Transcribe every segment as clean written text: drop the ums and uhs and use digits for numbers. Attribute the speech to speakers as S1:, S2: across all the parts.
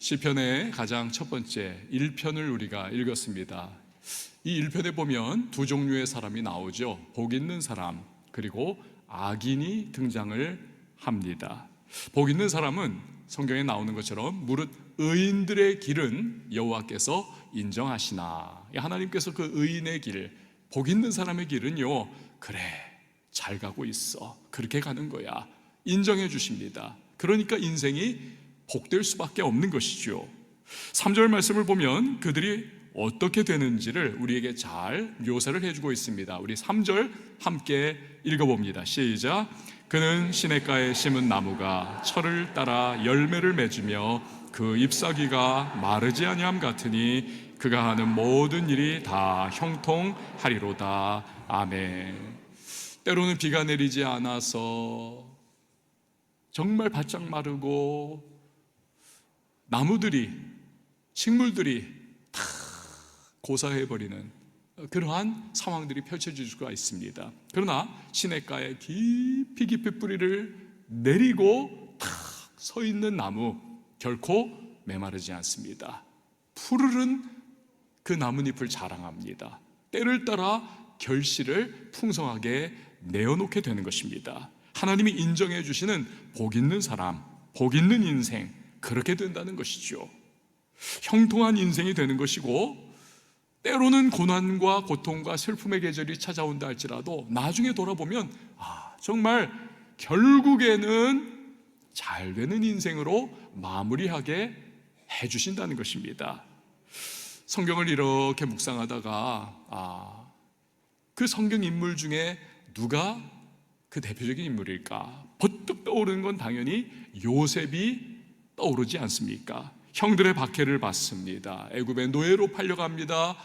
S1: 시편의 가장 첫 번째 1편을 우리가 읽었습니다. 이 1편에 보면 두 종류의 사람이 나오죠. 복 있는 사람 그리고 악인이 등장을 합니다. 복 있는 사람은 성경에 나오는 것처럼 무릇 의인들의 길은 여호와께서 인정하시나. 하나님께서 그 의인의 길, 복 있는 사람의 길은요, 그래 잘 가고 있어, 그렇게 가는 거야, 인정해 주십니다. 그러니까 인생이 복될 수밖에 없는 것이죠. 3절 말씀을 보면 그들이 어떻게 되는지를 우리에게 잘 묘사를 해주고 있습니다. 우리 3절 함께 읽어봅니다. 시작. 그는 시냇가에 심은 나무가 철을 따라 열매를 맺으며 그 잎사귀가 마르지 아니함 같으니 그가 하는 모든 일이 다 형통하리로다. 아멘. 때로는 비가 내리지 않아서 정말 바짝 마르고 나무들이, 식물들이 다 고사해버리는 그러한 상황들이 펼쳐질 수가 있습니다. 그러나 시냇가에 깊이 뿌리를 내리고 탁 서 있는 나무 결코 메마르지 않습니다. 푸르른 그 나뭇잎을 자랑합니다. 때를 따라 결실을 풍성하게 내어놓게 되는 것입니다. 하나님이 인정해 주시는 복 있는 사람, 복 있는 인생, 그렇게 된다는 것이죠. 형통한 인생이 되는 것이고, 때로는 고난과 고통과 슬픔의 계절이 찾아온다 할지라도 나중에 돌아보면 정말 결국에는 잘 되는 인생으로 마무리하게 해주신다는 것입니다. 성경을 이렇게 묵상하다가 그 성경 인물 중에 누가 그 대표적인 인물일까? 버뜩 떠오르는 건 당연히 요셉이 떠오르지 않습니까? 형들의 박해를 받습니다. 애굽의 노예로 팔려갑니다.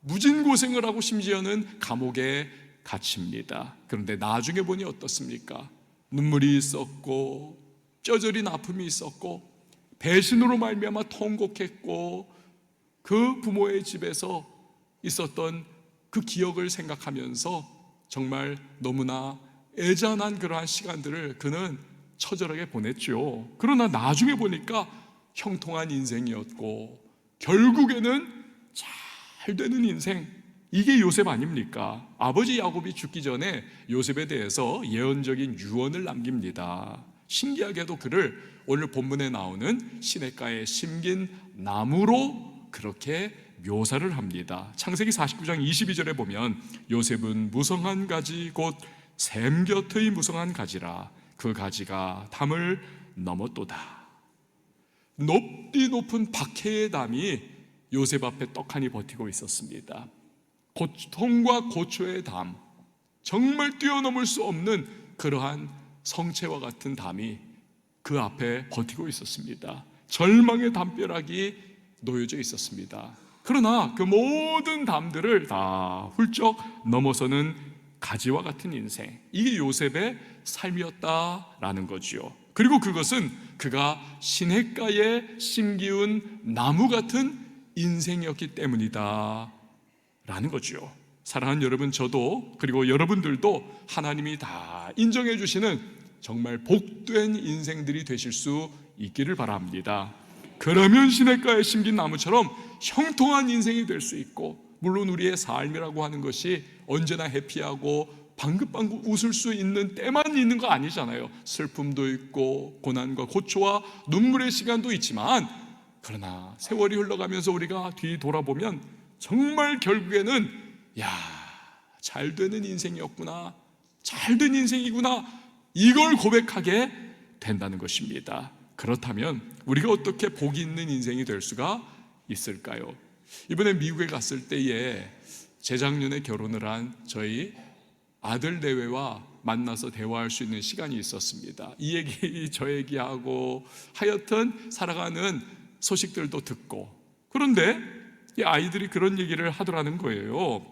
S1: 무진고생을 하고 심지어는 감옥에 갇힙니다. 그런데 나중에 보니 어떻습니까? 눈물이 있었고 뼈저린 아픔이 있었고 배신으로 말미암아 통곡했고 그 부모의 집에서 있었던 그 기억을 생각하면서 정말 너무나 애잔한 그러한 시간들을 그는 처절하게 보냈죠. 그러나 나중에 보니까 형통한 인생이었고 결국에는 잘 되는 인생, 이게 요셉 아닙니까? 아버지 야곱이 죽기 전에 요셉에 대해서 예언적인 유언을 남깁니다. 신기하게도 그를 오늘 본문에 나오는 시냇가에 심긴 나무로 그렇게 묘사를 합니다. 창세기 49장 22절에 보면 요셉은 무성한 가지 곧 샘 곁의 무성한 가지라 그 가지가 담을 넘었도다. 높디 높은 박해의 담이 요셉 앞에 떡하니 버티고 있었습니다. 고통과 고초의 담, 정말 뛰어넘을 수 없는 그러한 성체와 같은 담이 그 앞에 버티고 있었습니다. 절망의 담벼락이 놓여져 있었습니다. 그러나 그 모든 담들을 다 훌쩍 넘어서는 가지와 같은 인생, 이게 요셉의 삶이었다라는 거지요. 그리고 그것은 그가 시냇가에 심기운 나무 같은 인생이었기 때문이다 라는 거죠. 사랑하는 여러분, 저도 그리고 여러분들도 하나님이 다 인정해 주시는 정말 복된 인생들이 되실 수 있기를 바랍니다. 그러면 시냇가에 심긴 나무처럼 형통한 인생이 될 수 있고, 물론 우리의 삶이라고 하는 것이 언제나 해피하고 방긋방긋 웃을 수 있는 때만 있는 거 아니잖아요. 슬픔도 있고 고난과 고초와 눈물의 시간도 있지만, 그러나 세월이 흘러가면서 우리가 뒤돌아보면 정말 결국에는 잘 되는 인생이었구나, 잘된 인생이구나, 이걸 고백하게 된다는 것입니다. 그렇다면 우리가 어떻게 복이 있는 인생이 될 수가 있을까요? 이번에 미국에 갔을 때에 재작년에 결혼을 한 저희 아들 내외와 만나서 대화할 수 있는 시간이 있었습니다. 이 얘기 저 얘기하고 하여튼 살아가는 소식들도 듣고, 그런데 이 아이들이 그런 얘기를 하더라는 거예요.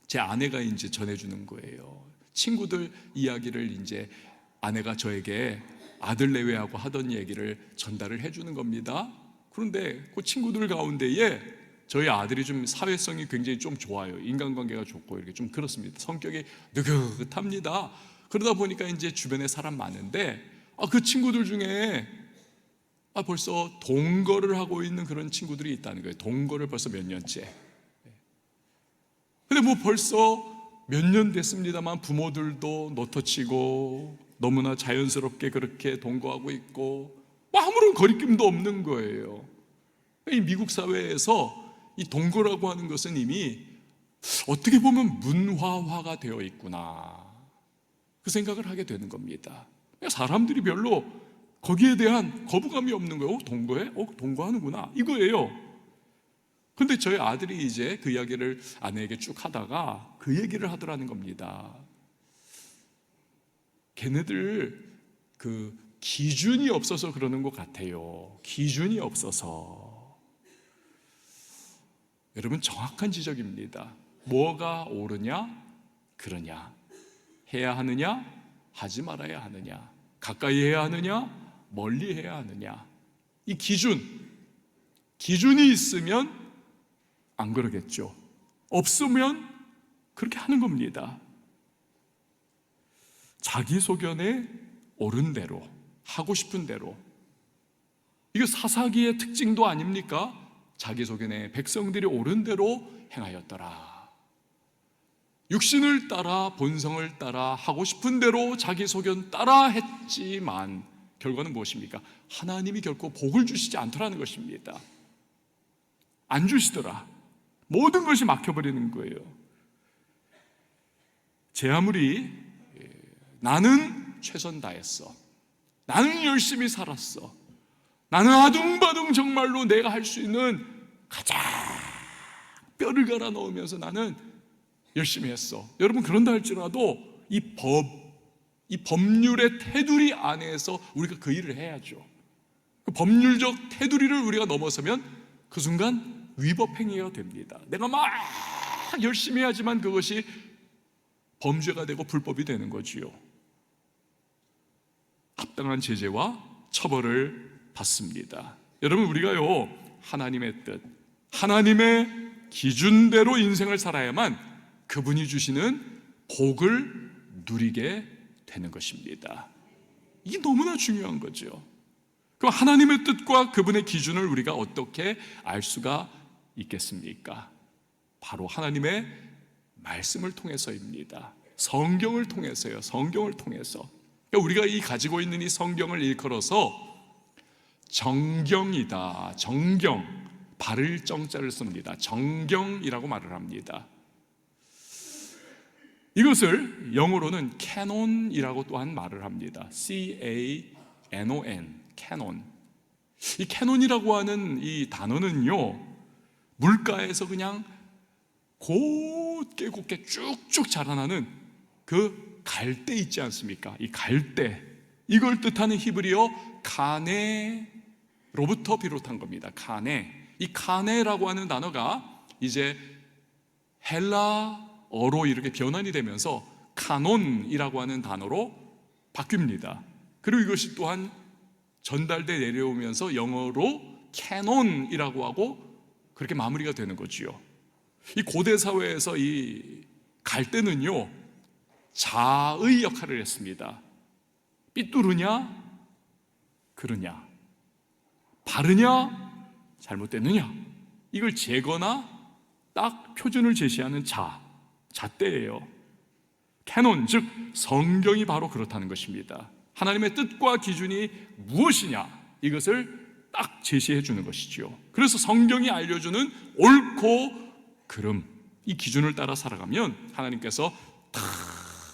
S1: 제 아내가 이제 전해주는 거예요. 친구들 이야기를 이제 아내가 저에게 아들 내외하고 하던 얘기를 전달을 해주는 겁니다. 그런데 그 친구들 가운데에 저희 아들이 좀 사회성이 굉장히 좀 좋아요. 인간관계가 좋고 이렇게 좀 그렇습니다. 성격이 느긋합니다. 그러다 보니까 이제 주변에 사람 많은데 그 친구들 중에 벌써 동거를 하고 있는 그런 친구들이 있다는 거예요. 동거를 벌써 몇 년째. 근데 뭐 벌써 몇 년 됐습니다만 부모들도 노터치고 너무나 자연스럽게 그렇게 동거하고 있고 뭐 아무런 거리낌도 없는 거예요. 이 미국 사회에서 이 동거라고 하는 것은 이미 어떻게 보면 문화화가 되어 있구나, 그 생각을 하게 되는 겁니다. 사람들이 별로 거기에 대한 거부감이 없는 거예요. 동거해? 동거하는구나, 이거예요. 근데 저희 아들이 이제 그 이야기를 아내에게 쭉 하다가 그 얘기를 하더라는 겁니다. 걔네들 그 기준이 없어서 그러는 것 같아요. 기준이 없어서. 여러분, 정확한 지적입니다. 뭐가 옳으냐, 그러냐, 해야 하느냐, 하지 말아야 하느냐, 가까이 해야 하느냐, 멀리 해야 하느냐, 이 기준이 있으면 안 그러겠죠. 없으면 그렇게 하는 겁니다. 자기 소견에 옳은 대로, 하고 싶은 대로. 이게 사사기의 특징도 아닙니까? 자기 소견에 백성들이 옳은 대로 행하였더라. 육신을 따라, 본성을 따라, 하고 싶은 대로 자기 소견 따라 했지만 결과는 무엇입니까? 하나님이 결코 복을 주시지 않더라는 것입니다. 안 주시더라. 모든 것이 막혀버리는 거예요. 제 아무리 나는 최선 다했어, 나는 열심히 살았어, 나는 아둥바둥 정말로 내가 할 수 있는 가장 뼈를 갈아 넣으면서 나는 열심히 했어. 여러분, 그런다 할지라도 이 법률의 테두리 안에서 우리가 그 일을 해야죠. 그 법률적 테두리를 우리가 넘어서면 그 순간 위법 행위가 됩니다. 내가 막 열심히 하지만 그것이 범죄가 되고 불법이 되는 거지요. 합당한 제재와 처벌을 받습니다. 여러분, 우리가요, 하나님의 뜻, 하나님의 기준대로 인생을 살아야만 그분이 주시는 복을 누리게 되는 것입니다. 이게 너무나 중요한 거죠. 그럼 하나님의 뜻과 그분의 기준을 우리가 어떻게 알 수가 있겠습니까? 바로 하나님의 말씀을 통해서입니다. 성경을 통해서요. 성경을 통해서. 그러니까 우리가 이 가지고 있는 이 성경을 일컬어서 정경이다. 정경. 바를 정자를 씁니다. 정경이라고 말을 합니다. 이것을 영어로는 캐논이라고 또한 말을 합니다. C-A-N-O-N, 캐논. 이 캐논이라고 하는 이 단어는요, 물가에서 그냥 곧게 쭉쭉 자라나는 그 갈대 있지 않습니까? 이 갈대, 이걸 뜻하는 히브리어 카네로부터 비롯한 겁니다. 카네. 이 카네라고 하는 단어가 이제 헬라어로 이렇게 변환이 되면서 카논이라고 하는 단어로 바뀝니다. 그리고 이것이 또한 전달돼 내려오면서 영어로 캐논이라고 하고 그렇게 마무리가 되는 거지요. 이 고대 사회에서 이 갈대는요, 자의 역할을 했습니다. 삐뚤으냐, 그러냐, 바르냐, 잘못됐느냐, 이걸 재거나 딱 표준을 제시하는 잣대예요. 캐논, 즉 성경이 바로 그렇다는 것입니다. 하나님의 뜻과 기준이 무엇이냐, 이것을 딱 제시해 주는 것이지요. 그래서 성경이 알려주는 옳고 그름, 이 기준을 따라 살아가면 하나님께서 다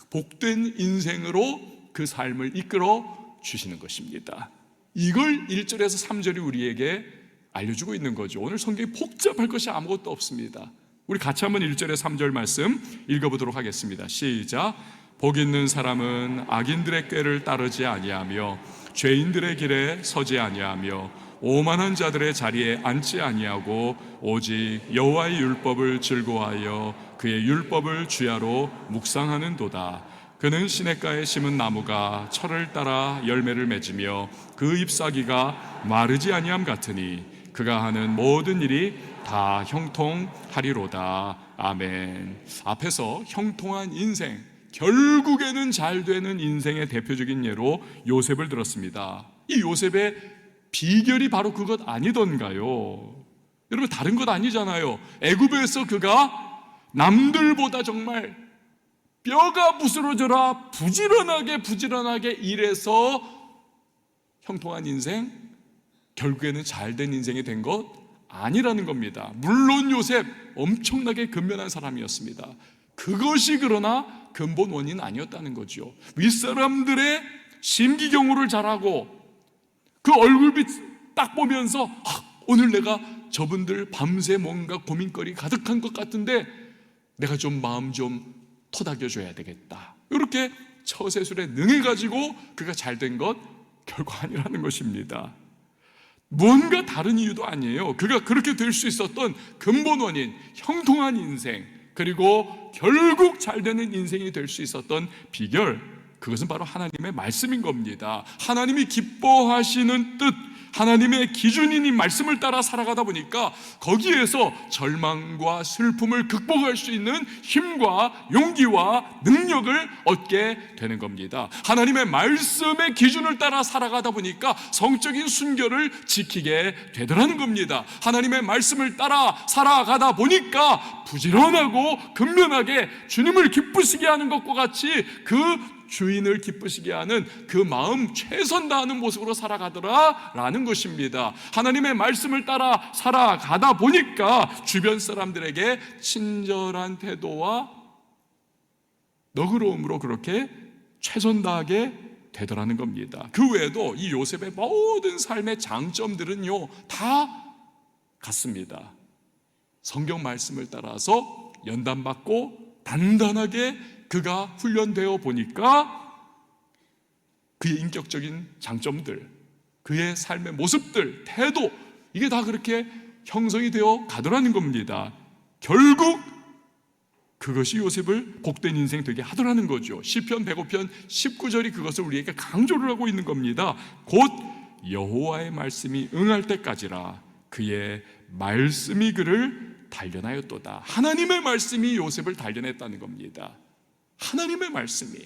S1: 복된 인생으로 그 삶을 이끌어 주시는 것입니다. 이걸 1절에서 3절이 우리에게 알려주고 있는 거죠. 오늘 성경이 복잡할 것이 아무것도 없습니다. 우리 같이 한번 1절에 3절 말씀 읽어보도록 하겠습니다. 시작. 복 있는 사람은 악인들의 꾀를 따르지 아니하며 죄인들의 길에 서지 아니하며 오만한 자들의 자리에 앉지 아니하고 오직 여호와의 율법을 즐거워하여 그의 율법을 주야로 묵상하는도다. 그는 시냇가에 심은 나무가 철을 따라 열매를 맺으며 그 잎사귀가 마르지 아니함 같으니 그가 하는 모든 일이 다 형통하리로다. 아멘. 앞에서 형통한 인생, 결국에는 잘 되는 인생의 대표적인 예로 요셉을 들었습니다. 이 요셉의 비결이 바로 그것 아니던가요? 여러분, 다른 것 아니잖아요. 애굽에서 그가 남들보다 정말 뼈가 부스러져라 부지런하게 일해서 형통한 인생, 결국에는 잘된 인생이 된 것 아니라는 겁니다. 물론 요셉 엄청나게 근면한 사람이었습니다. 그것이 그러나 근본 원인 아니었다는 거죠. 윗사람들의 심기경호를 잘하고 그 얼굴빛 딱 보면서 오늘 내가 저분들 밤새 뭔가 고민거리 가득한 것 같은데 내가 좀 마음 좀 토닥여줘야 되겠다, 이렇게 처세술에 능해가지고 그가 잘된 것 결코 아니라는 것입니다. 뭔가 다른 이유도 아니에요. 그가 그렇게 될 수 있었던 근본 원인, 형통한 인생, 그리고 결국 잘되는 인생이 될 수 있었던 비결, 그것은 바로 하나님의 말씀인 겁니다. 하나님이 기뻐하시는 뜻, 하나님의 기준인 이 말씀을 따라 살아가다 보니까 거기에서 절망과 슬픔을 극복할 수 있는 힘과 용기와 능력을 얻게 되는 겁니다. 하나님의 말씀의 기준을 따라 살아가다 보니까 성적인 순결을 지키게 되더라는 겁니다. 하나님의 말씀을 따라 살아가다 보니까 부지런하고 근면하게 주님을 기쁘시게 하는 것과 같이 그 주인을 기쁘시게 하는 그 마음 최선 다하는 모습으로 살아가더라라는 것입니다. 하나님의 말씀을 따라 살아가다 보니까 주변 사람들에게 친절한 태도와 너그러움으로 그렇게 최선 다하게 되더라는 겁니다. 그 외에도 이 요셉의 모든 삶의 장점들은요 다 같습니다. 성경 말씀을 따라서 연단받고 단단하게 그가 훈련되어 보니까 그의 인격적인 장점들, 그의 삶의 모습들, 태도, 이게 다 그렇게 형성이 되어 가더라는 겁니다. 결국 그것이 요셉을 복된 인생 되게 하더라는 거죠. 시편 105편 19절이 그것을 우리에게 강조를 하고 있는 겁니다. 곧 여호와의 말씀이 응할 때까지라 그의 말씀이 그를 단련하였도다. 하나님의 말씀이 요셉을 단련했다는 겁니다. 하나님의 말씀이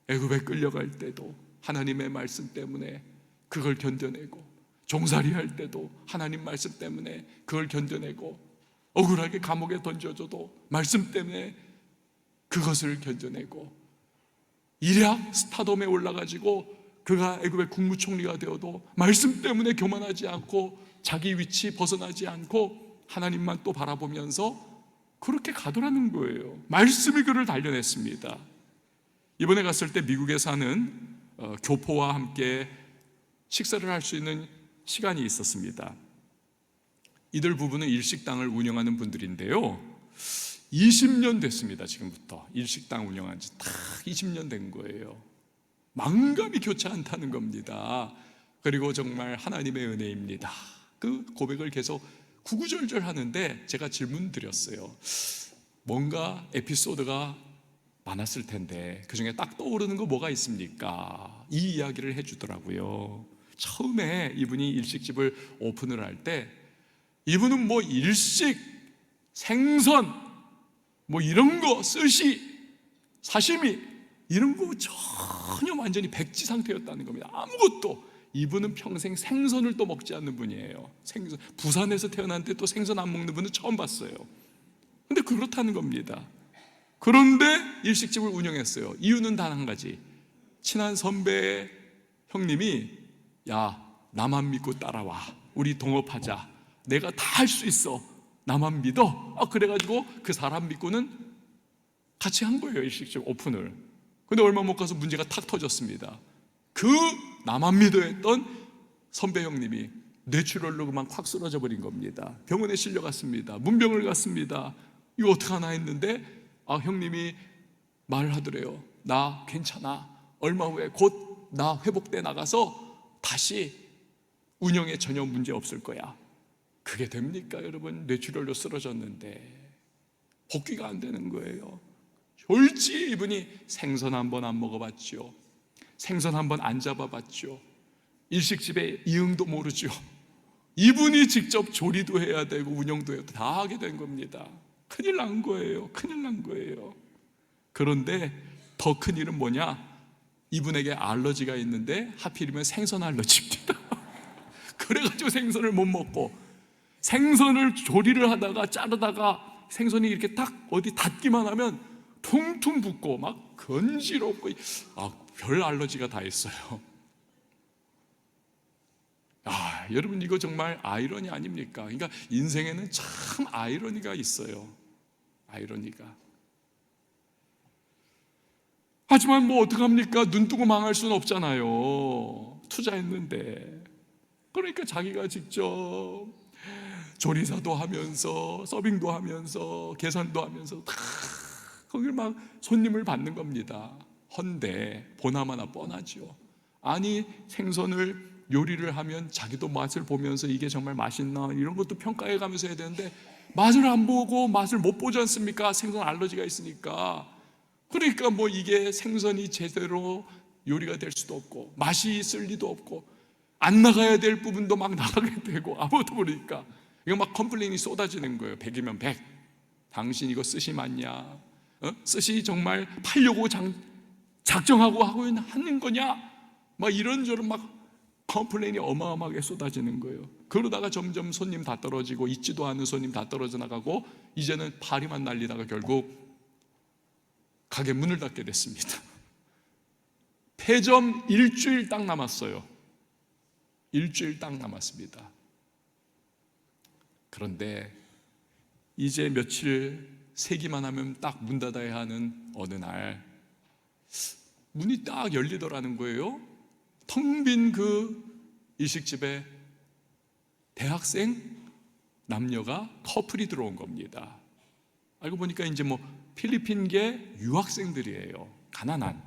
S1: 애굽에 끌려갈 때도 하나님의 말씀 때문에 그걸 견뎌내고, 종살이 할 때도 하나님 말씀 때문에 그걸 견뎌내고, 억울하게 감옥에 던져져도 말씀 때문에 그것을 견뎌내고, 일약 스타덤에 올라가지고 그가 애굽의 국무총리가 되어도 말씀 때문에 교만하지 않고 자기 위치 벗어나지 않고 하나님만 또 바라보면서 그렇게 가더라는 거예요. 말씀이 그를 단련했습니다. 이번에 갔을 때 미국에 사는 교포와 함께 식사를 할 수 있는 시간이 있었습니다. 이들 부부는 일식당을 운영하는 분들인데요, 20년 됐습니다. 지금부터 일식당 운영한 지 딱 20년 된 거예요. 만감이 교차 않다는 겁니다. 그리고 정말 하나님의 은혜입니다, 그 고백을 계속 구구절절 하는데 제가 질문 드렸어요. 뭔가 에피소드가 많았을 텐데 그 중에 딱 떠오르는 거 뭐가 있습니까? 이 이야기를 해주더라고요. 처음에 이분이 일식집을 오픈을 할 때 이분은 뭐 일식, 생선, 뭐 이런 거, 스시, 사시미 이런 거 전혀 완전히 백지 상태였다는 겁니다. 아무것도. 이분은 평생 생선을 또 먹지 않는 분이에요. 생선. 부산에서 태어났는데 또 생선 안 먹는 분은 처음 봤어요. 근데 그렇다는 겁니다. 그런데 일식집을 운영했어요. 이유는 단 한 가지. 친한 선배 형님이 야, 나만 믿고 따라와, 우리 동업하자, 내가 다 할 수 있어, 나만 믿어. 그래가지고 그 사람 믿고는 같이 한 거예요, 일식집 오픈을. 근데 얼마 못 가서 문제가 탁 터졌습니다. 그 나만 믿어 했던 선배 형님이 뇌출혈로 그만 콱 쓰러져 버린 겁니다. 병원에 실려갔습니다. 문병을 갔습니다. 이거 어떡하나 했는데 형님이 말을 하더래요. 나 괜찮아, 얼마 후에 곧 나 회복돼 나가서 다시 운영에 전혀 문제 없을 거야. 그게 됩니까 여러분? 뇌출혈로 쓰러졌는데 복귀가 안 되는 거예요. 졸지 이분이 생선 한 번 안 먹어봤죠. 생선 한 번 안 잡아봤죠. 일식집의 이응도 모르죠. 이분이 직접 조리도 해야 되고 운영도 해야 다 하게 된 겁니다. 큰일 난 거예요. 큰일 난 거예요. 그런데 더 큰 일은 뭐냐? 이분에게 알러지가 있는데 하필이면 생선 알러지입니다. 그래가지고 생선을 못 먹고, 생선을 조리를 하다가 자르다가 생선이 이렇게 딱 어디 닿기만 하면 퉁퉁 붓고 막 건지럽고, 별 알러지가 다 있어요. 여러분, 이거 정말 아이러니 아닙니까? 그러니까 인생에는 참 아이러니가 있어요. 아이러니가. 하지만 뭐 어떡합니까? 눈 뜨고 망할 수는 없잖아요. 투자했는데. 그러니까 자기가 직접 조리사도 하면서 서빙도 하면서 계산도 하면서 다 거길 막 손님을 받는 겁니다. 헌데 보나마나 뻔하죠. 아니, 생선을 요리를 하면 자기도 맛을 보면서 이게 정말 맛있나 이런 것도 평가해 가면서 해야 되는데, 맛을 안 보고 맛을 못 보지 않습니까? 생선 알러지가 있으니까. 그러니까 뭐 이게 생선이 제대로 요리가 될 수도 없고 맛이 있을 리도 없고, 안 나가야 될 부분도 막 나가게 되고, 아무것도 모르니까 이거 막 컴플레인이 쏟아지는 거예요. 100이면 100. 당신 이거 스시 맞냐? 스시 정말 팔려고 작정하고 하는 거냐? 막 이런저런 막 컴플레인이 어마어마하게 쏟아지는 거예요. 그러다가 점점 손님 다 떨어지고, 있지도 않은 손님 다 떨어져 나가고, 이제는 파리만 날리다가 결국 가게 문을 닫게 됐습니다. 폐점 일주일 딱 남았어요. 일주일 딱 남았습니다. 그런데 이제 며칠 세기만 하면 딱 문 닫아야 하는 어느 날 문이 딱 열리더라는 거예요. 텅 빈 그 일식집에 대학생 남녀가 커플이 들어온 겁니다. 알고 보니까 이제 뭐 필리핀계 유학생들이에요. 가난한.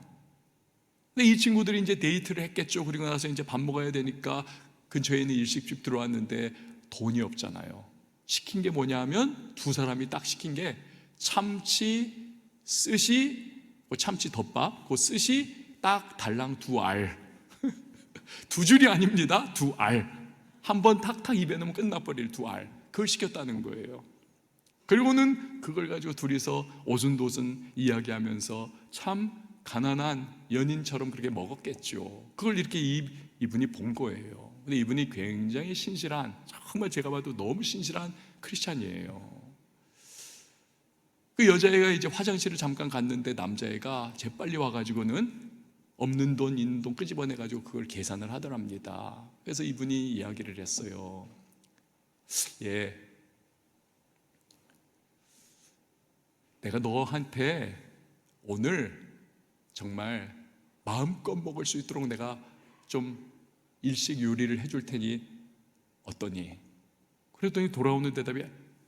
S1: 근데 이 친구들이 이제 데이트를 했겠죠. 그리고 나서 이제 밥 먹어야 되니까 근처에 있는 일식집 들어왔는데 돈이 없잖아요. 시킨 게 뭐냐 하면, 두 사람이 딱 시킨 게 참치, 스시, 참치 덮밥, 그 스시 딱 달랑 2알. 2줄이 아닙니다. 2알. 한 번 탁탁 입에 넣으면 끝나버릴 2알. 그걸 시켰다는 거예요. 그리고는 그걸 가지고 둘이서 오순도순 이야기하면서 참 가난한 연인처럼 그렇게 먹었겠죠. 그걸 이렇게 이분이 본 거예요. 근데 이분이 굉장히 신실한, 정말 제가 봐도 너무 신실한 크리스찬이에요. 그 여자애가 이제 화장실을 잠깐 갔는데 남자애가 재빨리 와가지고는 없는 돈, 있는 돈 끄집어내가지고 그걸 계산을 하더랍니다. 그래서 이분이 이야기를 했어요. 내가 너한테 오늘 정말 마음껏 먹을 수 있도록 내가 좀 일식 요리를 해줄 테니 어떠니? 그랬더니 돌아오는 대답이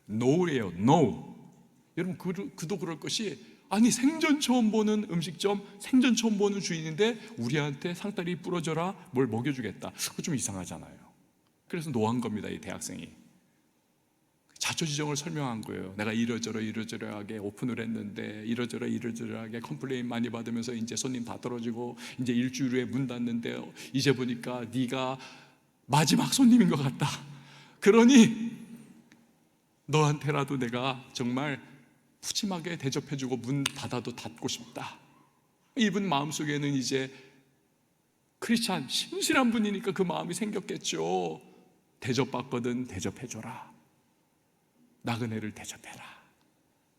S1: no예요. no. 여러분, 그도 그럴 것이, 아니 생전 처음 보는 음식점, 생전 처음 보는 주인인데 우리한테 상다리 부러져라 뭘 먹여주겠다. 그거 좀 이상하잖아요. 그래서 노한 겁니다. 이 대학생이 자초지종을 설명한 거예요. 내가 이러저러하게 오픈을 했는데 이러저러하게 컴플레인 많이 받으면서 이제 손님 다 떨어지고 이제 일주일 후에 문 닫는데 이제 보니까 네가 마지막 손님인 것 같다. 그러니 너한테라도 내가 정말 푸짐하게 대접해주고 문 닫아도 닫고 싶다. 이분 마음속에는 이제 크리스찬 신실한 분이니까 그 마음이 생겼겠죠. 대접받거든 대접해줘라. 나그네를 대접해라.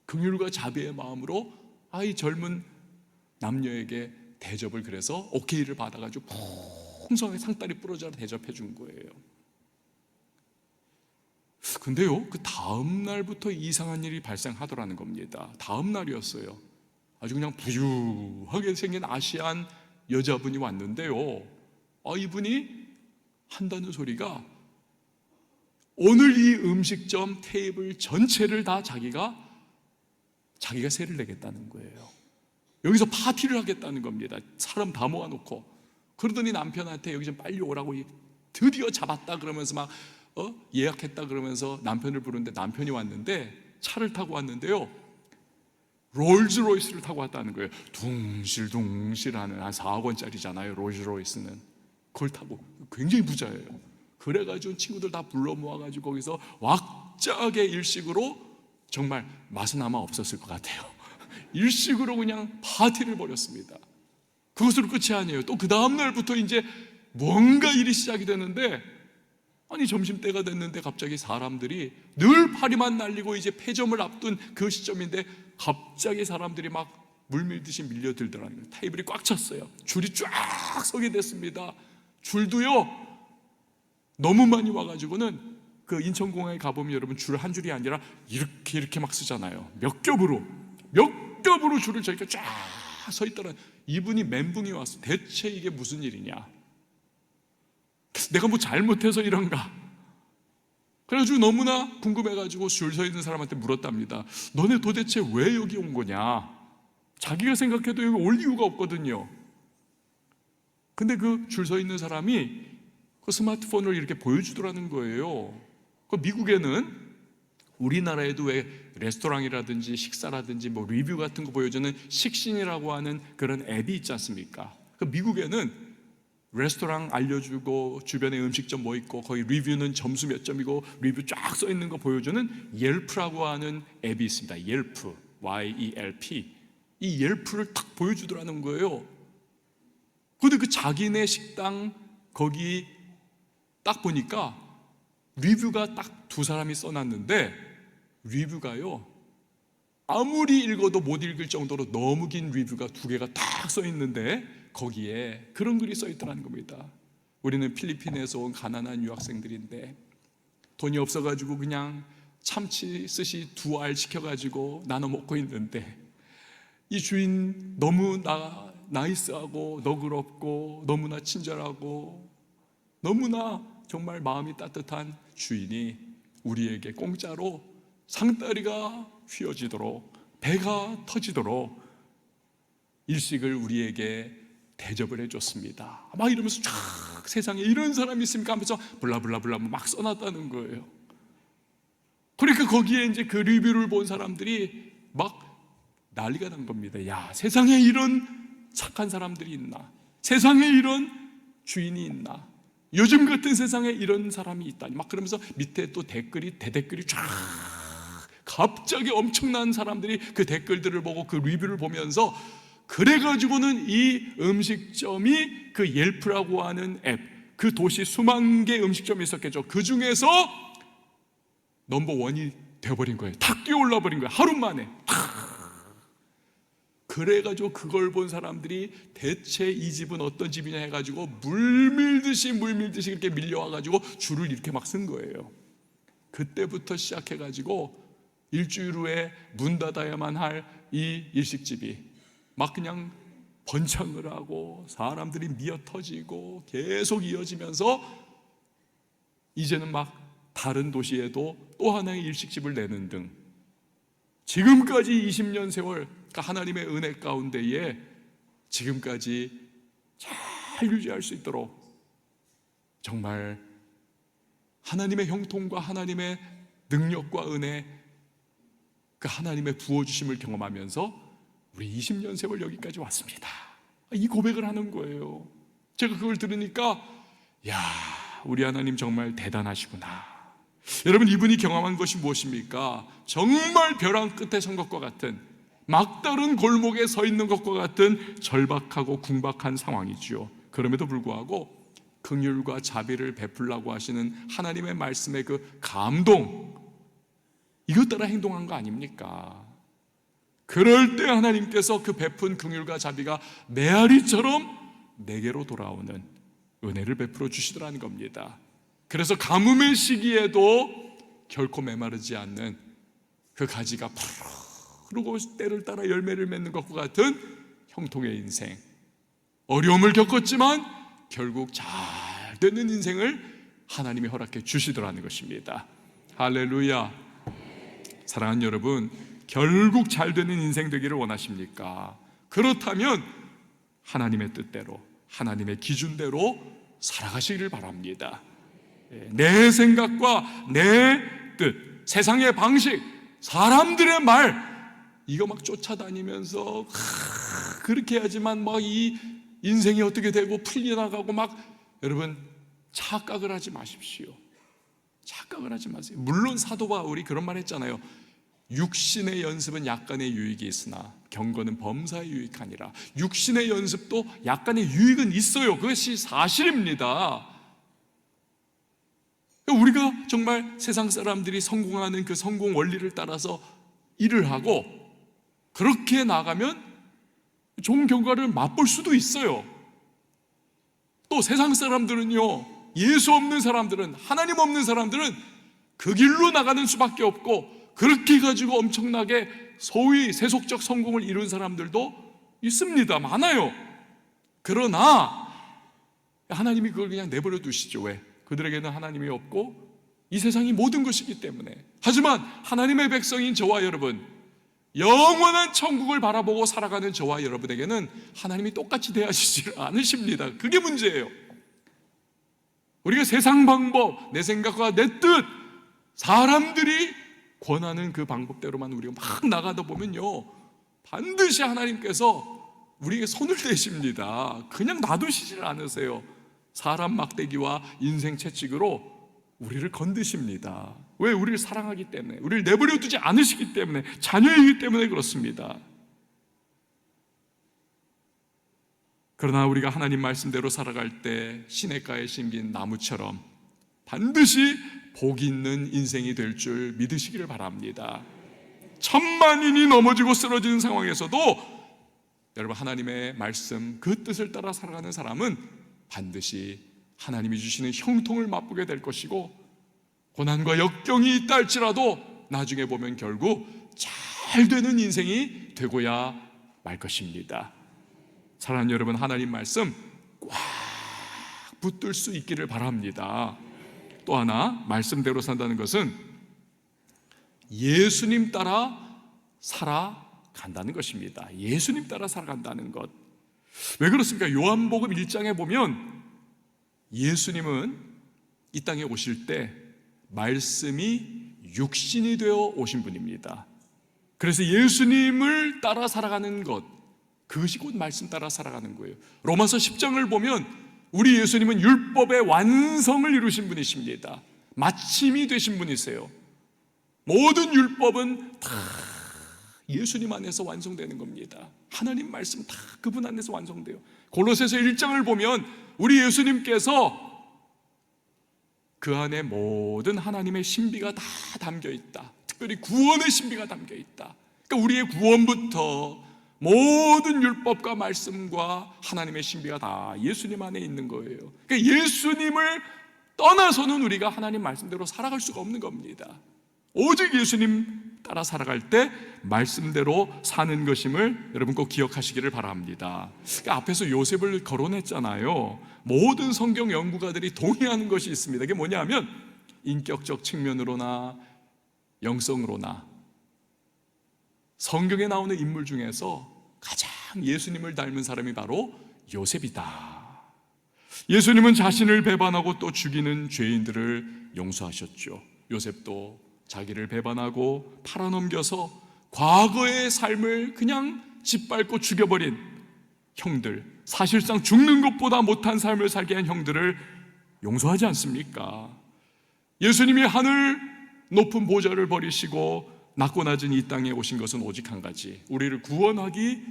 S1: 긍휼과 자비의 마음으로 이 젊은 남녀에게 대접을, 그래서 오케이를 받아가지고 풍성하게 상다리 부러져라 대접해 준 거예요. 근데요, 그 다음 날부터 이상한 일이 발생하더라는 겁니다. 다음 날이었어요. 아주 그냥 부유하게 생긴 아시안 여자분이 왔는데요, 이분이 한다는 소리가 오늘 이 음식점 테이블 전체를 다 자기가 세를 내겠다는 거예요. 여기서 파티를 하겠다는 겁니다. 사람 다 모아놓고. 그러더니 남편한테 여기 좀 빨리 오라고 드디어 잡았다 그러면서 막 예약했다 그러면서 남편을 부르는데, 남편이 왔는데 차를 타고 왔는데요, 롤즈로이스를 타고 왔다는 거예요. 둥실둥실하는, 한 4억 원짜리잖아요 롤즈로이스는. 그걸 타고, 굉장히 부자예요. 그래가지고 친구들 다 불러 모아가지고 거기서 왁자하게 일식으로, 정말 맛은 아마 없었을 것 같아요. 일식으로 그냥 파티를 벌였습니다. 그것으로 끝이 아니에요. 또 그 다음날부터 이제 뭔가 일이 시작이 되는데, 아니 점심때가 됐는데 갑자기 사람들이 늘 파리만 날리고 이제 폐점을 앞둔 그 시점인데 갑자기 사람들이 막 물밀듯이 밀려들더라는 거예요. 테이블이 꽉 찼어요. 줄이 쫙 서게 됐습니다. 줄도요 너무 많이 와가지고는 그 인천공항에 가보면 여러분 줄 한 줄이 아니라 이렇게 막 쓰잖아요. 몇 겹으로 줄을 저렇게 쫙 서 있더라. 이분이 멘붕이 왔어. 대체 이게 무슨 일이냐, 내가 뭐 잘못해서 이런가. 그래가지고 너무나 궁금해가지고 줄 서 있는 사람한테 물었답니다. 너네 도대체 왜 여기 온 거냐. 자기가 생각해도 여기 올 이유가 없거든요. 근데 그 줄 서 있는 사람이 그 스마트폰을 이렇게 보여주더라는 거예요. 그 미국에는 우리나라에도 왜 레스토랑이라든지 식사라든지 뭐 리뷰 같은 거 보여주는 식신이라고 하는 그런 앱이 있지 않습니까? 그 미국에는 레스토랑 알려주고 주변에 음식점 뭐 있고 거기 리뷰는 점수 몇 점이고 리뷰 쫙 써 있는 거 보여주는 옐프라고 하는 앱이 있습니다. 옐프, YELP. 이 옐프를 딱 보여주더라는 거예요. 근데 그 자기네 식당 거기 딱 보니까 리뷰가 딱 두 사람이 써놨는데 리뷰가요 아무리 읽어도 못 읽을 정도로 너무 긴 리뷰가 두 개가 딱 써 있는데 거기에 그런 글이 써 있더라는 겁니다. 우리는 필리핀에서 온 가난한 유학생들인데 돈이 없어가지고 그냥 참치 스시 2알 시켜가지고 나눠 먹고 있는데 이 주인 너무 나이스하고 너그럽고 너무나 친절하고 너무나 정말 마음이 따뜻한 주인이 우리에게 공짜로 상다리가 휘어지도록 배가 터지도록 일식을 우리에게 대접을 해줬습니다. 막 이러면서 쫙 세상에 이런 사람이 있습니까 하면서 블라블라블라 막 써놨다는 거예요. 그러니까 거기에 이제 그 리뷰를 본 사람들이 막 난리가 난 겁니다. 야, 세상에 이런 착한 사람들이 있나? 세상에 이런 주인이 있나? 요즘 같은 세상에 이런 사람이 있다니. 막 그러면서 밑에 또 대댓글이 쫙 갑자기 엄청난 사람들이 그 댓글들을 보고 그 리뷰를 보면서 그래가지고는 이 음식점이 그 옐프라고 하는 앱, 그 도시 수만 개 음식점이 있었겠죠. 그 중에서 넘버원이 되어버린 거예요. 탁 뛰어올라 버린 거예요. 하루 만에. 그래가지고 그걸 본 사람들이 대체 이 집은 어떤 집이냐 해가지고 물밀듯이 그렇게 밀려와가지고 줄을 이렇게 막 쓴 거예요. 그때부터 시작해가지고 일주일 후에 문 닫아야만 할 이 일식집이 막 그냥 번창을 하고 사람들이 미어 터지고 계속 이어지면서 이제는 막 다른 도시에도 또 하나의 일식집을 내는 등 지금까지 20년 세월 하나님의 은혜 가운데에 지금까지 잘 유지할 수 있도록 정말 하나님의 형통과 하나님의 능력과 은혜, 그 하나님의 부어주심을 경험하면서 우리 20년 세월 여기까지 왔습니다. 이 고백을 하는 거예요. 제가 그걸 들으니까 야, 우리 하나님 정말 대단하시구나. 여러분, 이분이 경험한 것이 무엇입니까? 정말 벼랑 끝에 선 것과 같은, 막다른 골목에 서 있는 것과 같은 절박하고 궁박한 상황이지요. 그럼에도 불구하고 긍휼과 자비를 베풀라고 하시는 하나님의 말씀의 그 감동, 이것 따라 행동한 거 아닙니까? 그럴 때 하나님께서 그 베푼 긍휼과 자비가 메아리처럼 내게로 돌아오는 은혜를 베풀어 주시더라는 겁니다. 그래서 가뭄의 시기에도 결코 메마르지 않는 그 가지가 푸르고 때를 따라 열매를 맺는 것과 같은 형통의 인생, 어려움을 겪었지만 결국 잘 되는 인생을 하나님이 허락해 주시더라는 것입니다. 할렐루야. 사랑하는 여러분, 결국 잘 되는 인생 되기를 원하십니까? 그렇다면 하나님의 뜻대로, 하나님의 기준대로 살아가시기를 바랍니다. 내 생각과 내 뜻, 세상의 방식, 사람들의 말, 이거 막 쫓아다니면서 그렇게 해야지만 막 이 인생이 어떻게 되고 풀려나가고 막, 여러분 착각을 하지 마십시오. 착각을 하지 마세요. 물론 사도 바울이 그런 말 했잖아요. 육신의 연습은 약간의 유익이 있으나 경건은 범사에 유익하니라. 육신의 연습도 약간의 유익은 있어요. 그것이 사실입니다. 우리가 정말 세상 사람들이 성공하는 그 성공 원리를 따라서 일을 하고 그렇게 나가면 좋은 결과를 맛볼 수도 있어요. 또 세상 사람들은요, 예수 없는 사람들은, 하나님 없는 사람들은 그 길로 나가는 수밖에 없고, 그렇게 가지고 엄청나게 소위 세속적 성공을 이룬 사람들도 있습니다. 많아요. 그러나 하나님이 그걸 그냥 내버려 두시죠. 왜? 그들에게는 하나님이 없고 이 세상이 모든 것이기 때문에. 하지만 하나님의 백성인 저와 여러분, 영원한 천국을 바라보고 살아가는 저와 여러분에게는 하나님이 똑같이 대하시지 않으십니다. 그게 문제예요. 우리가 세상 방법, 내 생각과 내 뜻, 사람들이 권하는 그 방법대로만 우리가 막 나가다 보면요, 반드시 하나님께서 우리에게 손을 대십니다. 그냥 놔두시질 않으세요. 사람 막대기와 인생 채찍으로 우리를 건드십니다. 왜? 우리를 사랑하기 때문에, 우리를 내버려 두지 않으시기 때문에, 자녀이기 때문에 그렇습니다. 그러나 우리가 하나님 말씀대로 살아갈 때 시냇가에 심긴 나무처럼 반드시 복 있는 인생이 될 줄 믿으시기를 바랍니다. 천만인이 넘어지고 쓰러지는 상황에서도 여러분, 하나님의 말씀, 그 뜻을 따라 살아가는 사람은 반드시 하나님이 주시는 형통을 맛보게 될 것이고, 고난과 역경이 있다 할지라도 나중에 보면 결국 잘 되는 인생이 되고야 말 것입니다. 사랑하는 여러분, 하나님 말씀 꽉 붙들 수 있기를 바랍니다. 또 하나, 말씀대로 산다는 것은 예수님 따라 살아간다는 것입니다. 예수님 따라 살아간다는 것. 왜 그렇습니까? 요한복음 1장에 보면 예수님은 이 땅에 오실 때 말씀이 육신이 되어 오신 분입니다. 그래서 예수님을 따라 살아가는 것, 그것이 곧 말씀 따라 살아가는 거예요. 로마서 10장을 보면 우리 예수님은 율법의 완성을 이루신 분이십니다. 마침이 되신 분이세요. 모든 율법은 다 예수님 안에서 완성되는 겁니다. 하나님 말씀 다 그분 안에서 완성돼요. 골로새서 1장을 보면 우리 예수님께서 그 안에 모든 하나님의 신비가 다 담겨 있다. 특별히 구원의 신비가 담겨 있다. 그러니까 우리의 구원부터 모든 율법과 말씀과 하나님의 신비가 다 예수님 안에 있는 거예요. 그러니까 예수님을 떠나서는 우리가 하나님 말씀대로 살아갈 수가 없는 겁니다. 오직 예수님 따라 살아갈 때 말씀대로 사는 것임을 여러분 꼭 기억하시기를 바랍니다. 그러니까 앞에서 요셉을 거론했잖아요. 모든 성경 연구가들이 동의하는 것이 있습니다. 그게 뭐냐면 인격적 측면으로나 영성으로나 성경에 나오는 인물 중에서 가장 예수님을 닮은 사람이 바로 요셉이다. 예수님은 자신을 배반하고 또 죽이는 죄인들을 용서하셨죠. 요셉도 자기를 배반하고 팔아넘겨서 과거의 삶을 그냥 짓밟고 죽여버린 형들, 사실상 죽는 것보다 못한 삶을 살게 한 형들을 용서하지 않습니까? 예수님이 하늘 높은 보좌를 버리시고 낮고 낮은 이 땅에 오신 것은 오직 한 가지, 우리를 구원하기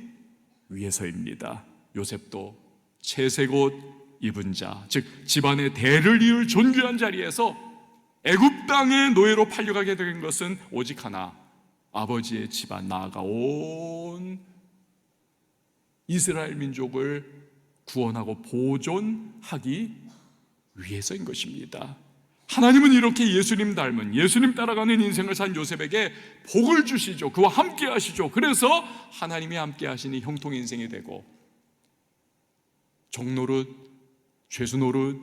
S1: 위해서입니다. 요셉도 채색 옷 입은 자, 즉 집안의 대를 이을 존귀한 자리에서 애굽 땅의 노예로 팔려가게 된 것은 오직 하나, 아버지의 집안, 나아가 온 이스라엘 민족을 구원하고 보존하기 위해서인 것입니다. 하나님은 이렇게 예수님 닮은, 예수님 따라가는 인생을 산 요셉에게 복을 주시죠. 그와 함께 하시죠. 그래서 하나님이 함께 하시니 형통의 인생이 되고, 종노릇, 죄수노릇,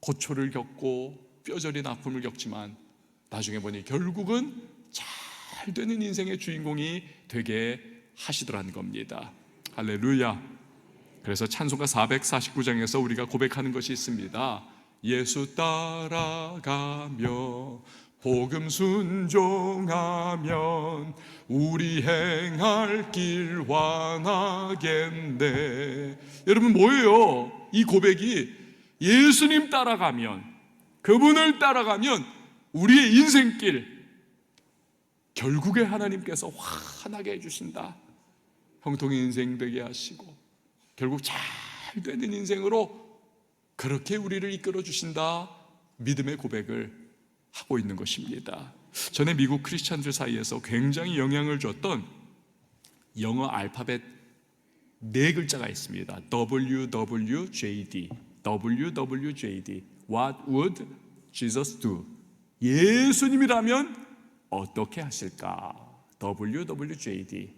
S1: 고초를 겪고 뼈저린 아픔을 겪지만 나중에 보니 결국은 잘 되는 인생의 주인공이 되게 하시더라는 겁니다. 할렐루야. 그래서 찬송가 449장에서 우리가 고백하는 것이 있습니다. 예수 따라가며 복음 순종하면 우리 행할 길 환하겠네. 여러분, 뭐예요? 이 고백이 예수님 따라가면, 그분을 따라가면 우리의 인생길 결국에 하나님께서 환하게 해주신다. 형통의 인생 되게 하시고 결국 잘 되는 인생으로 그렇게 우리를 이끌어 주신다 믿음의 고백을 하고 있는 것입니다. 전에 미국 크리스찬들 사이에서 굉장히 영향을 줬던 영어 알파벳 4글자가 있습니다. WWJD, WWJD, What would Jesus do? 예수님이라면 어떻게 하실까? WWJD.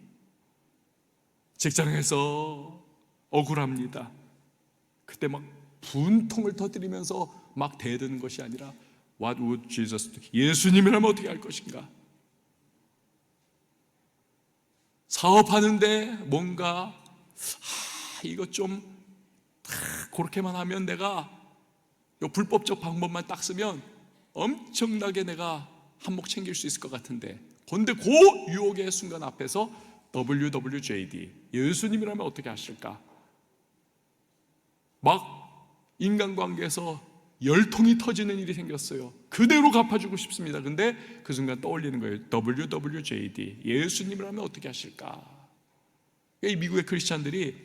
S1: 직장에서 억울합니다. 그때 막 분통을 터뜨리면서 막 대드는 것이 아니라 What would Jesus do? 예수님이라면 어떻게 할 것인가? 사업하는데 뭔가 이거 좀 그렇게만 하면 내가 요 불법적 방법만 딱 쓰면 엄청나게 내가 한몫 챙길 수 있을 것 같은데 그런데 그 유혹의 순간 앞에서 WWJD 예수님이라면 어떻게 하실까? 막 인간관계에서 열통이 터지는 일이 생겼어요. 그대로 갚아주고 싶습니다. 근데 그 순간 떠올리는 거예요. WWJD 예수님이라면 어떻게 하실까? 이 미국의 크리스찬들이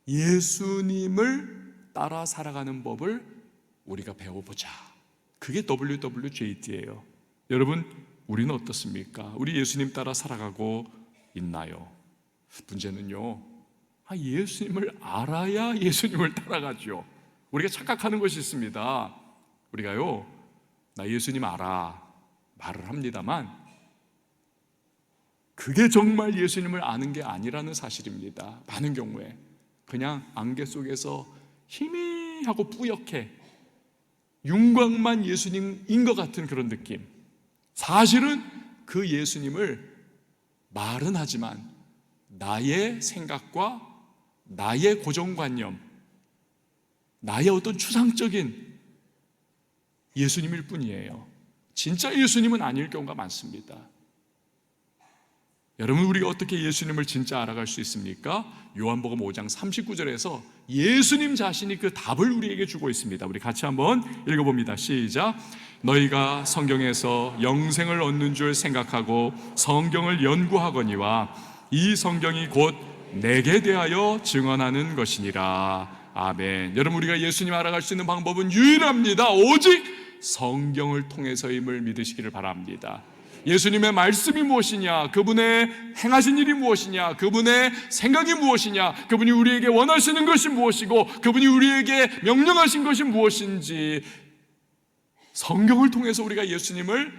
S1: 예수님을 따라 살아가는 법을 우리가 배워보자. 그게 WWJD예요. 여러분, 우리는 어떻습니까? 우리 예수님 따라 살아가고 있나요? 문제는요, 예수님을 알아야 예수님을 따라가죠. 우리가 착각하는 것이 있습니다. 우리가요, 나 예수님 알아 말을 합니다만 그게 정말 예수님을 아는 게 아니라는 사실입니다. 많은 경우에 그냥 안개 속에서 희미하고 뿌옇게 윤곽만 예수님인 것 같은 그런 느낌. 사실은 그 예수님을 말은 하지만 나의 생각과 나의 고정관념, 나의 어떤 추상적인 예수님일 뿐이에요. 진짜 예수님은 아닐 경우가 많습니다. 여러분, 우리가 어떻게 예수님을 진짜 알아갈 수 있습니까? 요한복음 5장 39절에서 예수님 자신이 그 답을 우리에게 주고 있습니다. 우리 같이 한번 읽어봅니다. 시작. 너희가 성경에서 영생을 얻는 줄 생각하고 성경을 연구하거니와 이 성경이 곧 내게 대하여 증언하는 것이니라. 아멘. 여러분, 우리가 예수님 알아갈 수 있는 방법은 유일합니다. 오직 성경을 통해서임을 믿으시기를 바랍니다. 예수님의 말씀이 무엇이냐, 그분의 행하신 일이 무엇이냐, 그분의 생각이 무엇이냐, 그분이 우리에게 원하시는 것이 무엇이고 그분이 우리에게 명령하신 것이 무엇인지 성경을 통해서 우리가 예수님을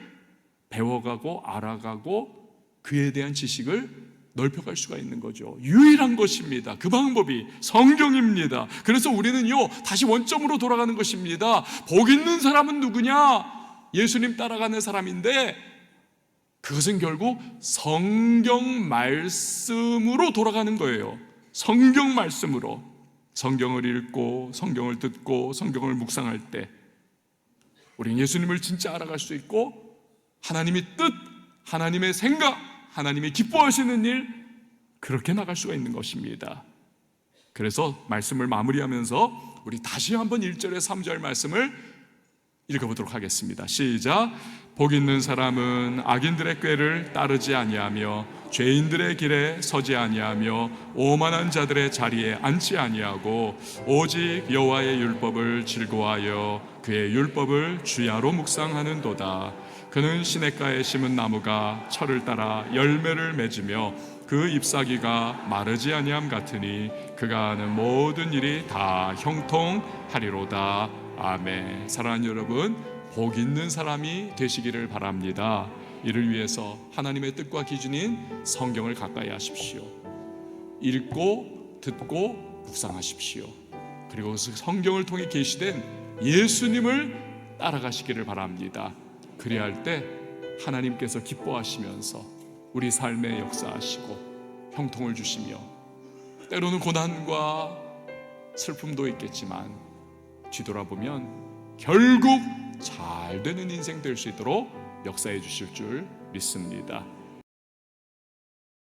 S1: 배워가고 알아가고 그에 대한 지식을 넓혀갈 수가 있는 거죠. 유일한 것입니다. 그 방법이 성경입니다. 그래서 우리는요, 다시 원점으로 돌아가는 것입니다. 복 있는 사람은 누구냐? 예수님 따라가는 사람인데 그것은 결국 성경 말씀으로 돌아가는 거예요. 성경 말씀으로. 성경을 읽고 성경을 듣고 성경을 묵상할 때 우리는 예수님을 진짜 알아갈 수 있고 하나님의 뜻, 하나님의 생각, 하나님이 기뻐하시는 일, 그렇게 나갈 수가 있는 것입니다. 그래서 말씀을 마무리하면서 우리 다시 한번 1절에 3절 말씀을 읽어보도록 하겠습니다. 시작. 복 있는 사람은 악인들의 꾀를 따르지 아니하며 죄인들의 길에 서지 아니하며 오만한 자들의 자리에 앉지 아니하고 오직 여호와의 율법을 즐거워하여 그의 율법을 주야로 묵상하는도다. 그는 시냇가에 심은 나무가 철을 따라 열매를 맺으며 그 잎사귀가 마르지 아니함 같으니 그가 하는 모든 일이 다 형통하리로다. 아멘. 사랑하는 여러분, 복 있는 사람이 되시기를 바랍니다. 이를 위해서 하나님의 뜻과 기준인 성경을 가까이 하십시오. 읽고 듣고 묵상하십시오. 그리고 그 성경을 통해 계시된 예수님을 따라가시기를 바랍니다. 그래야 할 때 하나님께서 기뻐하시면서 우리 삶에 역사하시고 형통을 주시며 때로는 고난과 슬픔도 있겠지만 뒤돌아보면 결국 잘 되는 인생 될 수 있도록 역사해 주실 줄 믿습니다.